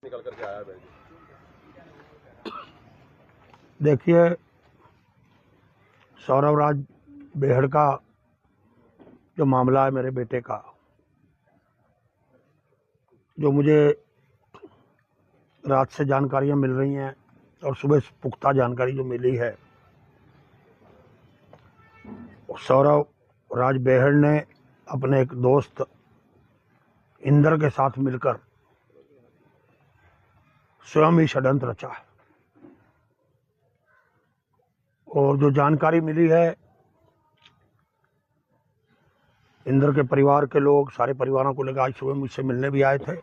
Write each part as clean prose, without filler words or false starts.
निकल करके आया है। देखिए, सौरभ राज बेहड़ का जो मामला है मेरे बेटे का, जो मुझे रात से जानकारियां मिल रही हैं और सुबह पुख्ता जानकारी जो मिली है, सौरभ राज बेहड़ ने अपने एक दोस्त इंदर के साथ मिलकर स्वयं ही षड्यंत्र रचा है। और जो जानकारी मिली है, इंदर के परिवार के लोग सारे परिवारों को लेकर आज सुबह मुझसे मिलने भी आए थे।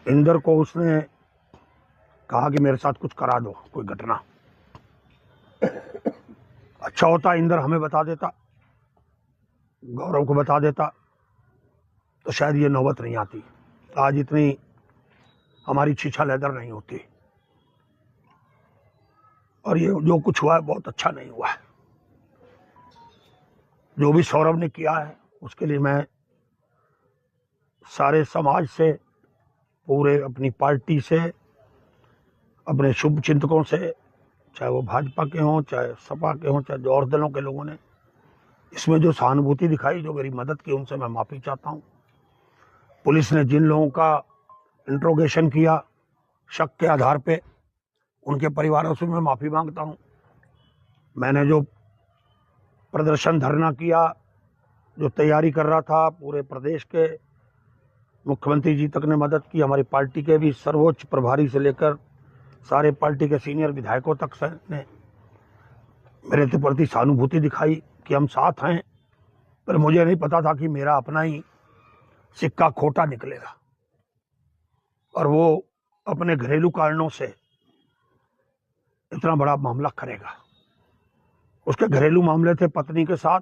इंदर को उसने कहा कि मेरे साथ कुछ करा दो, कोई घटना। अच्छा होता इंदर हमें बता देता, गौरव को बता देता, तो शायद ये नौबत नहीं आती, आज इतनी हमारी छीछा लेदर नहीं होती। और ये जो कुछ हुआ है बहुत अच्छा नहीं हुआ है। जो भी सौरभ ने किया है उसके लिए मैं सारे समाज से, पूरे अपनी पार्टी से, अपने शुभ चिंतकों से, चाहे वो भाजपा के हों, चाहे सपा के हों, चाहे जो और दलों के लोगों ने इसमें जो सहानुभूति दिखाई, जो मेरी मदद की, उनसे मैं माफ़ी चाहता हूँ। पुलिस ने जिन लोगों का इंट्रोगेशन किया शक के आधार पे, उनके परिवारों से मैं माफ़ी मांगता हूँ। मैंने जो प्रदर्शन धरना किया, जो तैयारी कर रहा था, पूरे प्रदेश के मुख्यमंत्री जी तक ने मदद की, हमारी पार्टी के भी सर्वोच्च प्रभारी से लेकर सारे पार्टी के सीनियर विधायकों तक से ने मेरे प्रति सहानुभूति दिखाई कि हम साथ हैं। पर मुझे नहीं पता था कि मेरा अपना ही सिक्का खोटा निकलेगा और वो अपने घरेलू कारणों से इतना बड़ा मामला करेगा। उसके घरेलू मामले थे पत्नी के साथ,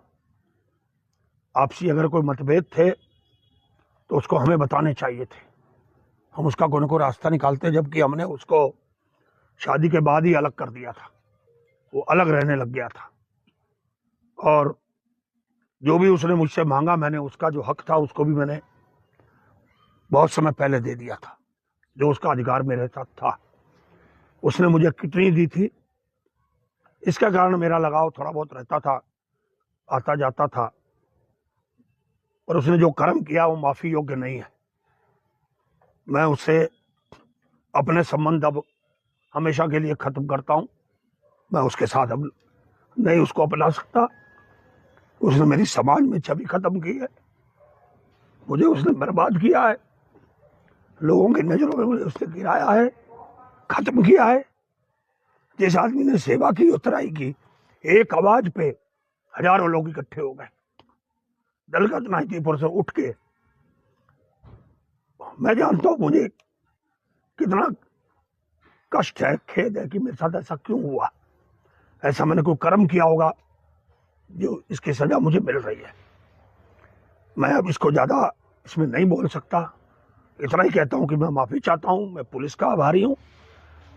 आपसी अगर कोई मतभेद थे तो उसको हमें बताने चाहिए थे, हम उसका कोई न कोई रास्ता निकालते, जबकि हमने उसको शादी के बाद ही अलग कर दिया था, वो अलग रहने लग गया था। और जो भी उसने मुझसे मांगा, मैंने उसका जो हक था उसको भी मैंने बहुत समय पहले दे दिया था, जो उसका अधिकार मेरे साथ था। उसने मुझे कितनी दी थी, इसका कारण मेरा लगाव थोड़ा बहुत रहता था, आता जाता था। और उसने जो कर्म किया वो माफी योग्य नहीं है। मैं उससे अपने संबंध अब हमेशा के लिए खत्म करता हूं। मैं उसके साथ अब नहीं उसको अपना सकता। उसने मेरी समाज में छवि खत्म की है, मुझे उसने बर्बाद किया है, लोगों की नजरों में मुझे उसने गिराया है, खत्म किया है। जिस आदमी ने सेवा की, उतराई की, एक आवाज पे हजारों लोग इकट्ठे हो गए, दलगत नाइतीपुर से उठ के। मैं जानता हूं मुझे कितना कष्ट है, खेद है कि मेरे साथ ऐसा क्यों हुआ। ऐसा मैंने कोई कर्म किया होगा जो इसकी सजा मुझे मिल रही है। मैं अब इसको ज्यादा इसमें नहीं बोल सकता, इतना ही कहता हूं कि मैं माफी चाहता हूं। मैं पुलिस का आभारी हूं,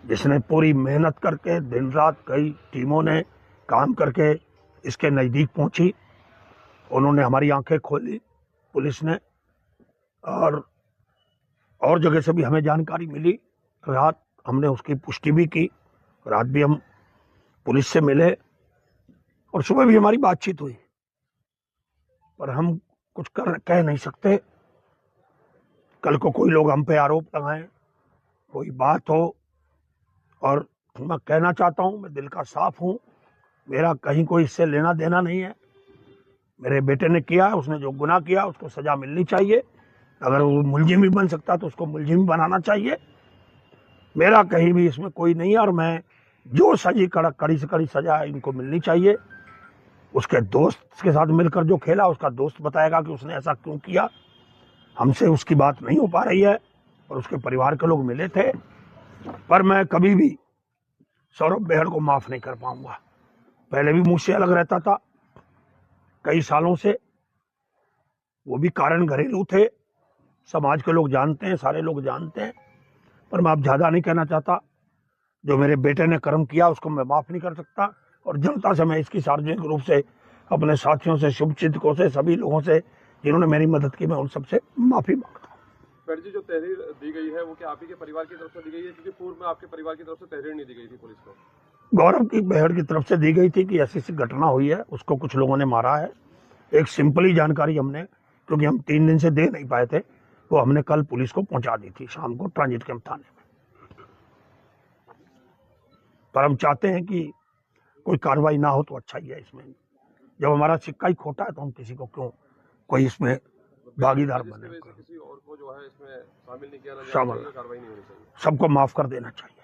जिसने पूरी मेहनत करके दिन रात कई टीमों ने काम करके इसके नजदीक पहुंची। उन्होंने हमारी आंखें खोली, पुलिस ने, और जगह से भी हमें जानकारी मिली। रात हमने उसकी पुष्टि भी की, रात भी हम पुलिस से मिले और सुबह भी हमारी बातचीत हुई। पर हम कुछ कह नहीं सकते। कल को कोई लोग हम पे आरोप लगाएं, कोई बात हो। और मैं कहना चाहता हूं, मैं दिल का साफ हूं, मेरा कहीं कोई इससे लेना देना नहीं है। मेरे बेटे ने किया, उसने जो गुनाह किया उसको सजा मिलनी चाहिए। अगर वो मुलजिम भी बन सकता तो उसको मुलजिम भी बनाना चाहिए। मेरा कहीं भी इसमें कोई नहीं है। और मैं जो सजी कड़ी से कड़ी सजा है इनको मिलनी चाहिए। उसके दोस्त के साथ मिलकर जो खेला, उसका दोस्त बताएगा कि उसने ऐसा क्यों किया। हमसे उसकी बात नहीं हो पा रही है और उसके परिवार के लोग मिले थे। पर मैं कभी भी सौरभ बेहड़ को माफ नहीं कर पाऊंगा। पहले भी मुझसे अलग रहता था कई सालों से, वो भी कारण घरेलू थे, समाज के लोग जानते हैं, सारे लोग जानते हैं। पर मैं अब ज्यादा नहीं कहना चाहता। जो मेरे बेटे ने कर्म किया उसको मैं माफ नहीं कर सकता। और जनता से मैं इसकी सार्वजनिक रूप से, अपने साथियों से, शुभचिंतकों से, सभी लोगों से जिन्होंने मेरी मदद की, मैं उन सबसे माफी मांगता हूं। मैडम जी, जो तहरीर दी गई है वो क्या आप ही के परिवार की तरफ से दी गई है? क्योंकि पूर्व में आपके परिवार की तरफ से तहरीर नहीं दी गई थी पुलिस को। गौरव की बहड़ की तरफ से दी गई थी कि ऐसी ऐसी घटना हुई है, उसको कुछ लोगों ने मारा है। एक सिंपल ही जानकारी हमने, क्योंकि हम 3 दिन से दे नहीं पाए थे, वो हमने कल पुलिस को पहुंचा दी थी शाम को ट्रांजिट कैंप थाने में। पर हम चाहते हैं कि कोई कार्रवाई ना हो तो अच्छा ही है इसमें। जब हमारा सिक्का ही खोटा है तो हम किसी को क्यों कोई इसमें भागीदार बने। किसी और को जो है इसमें शामिल नहीं किया जाना शामिल चाहिए, कार्रवाई नहीं होनी चाहिए। सबको माफ कर देना चाहिए।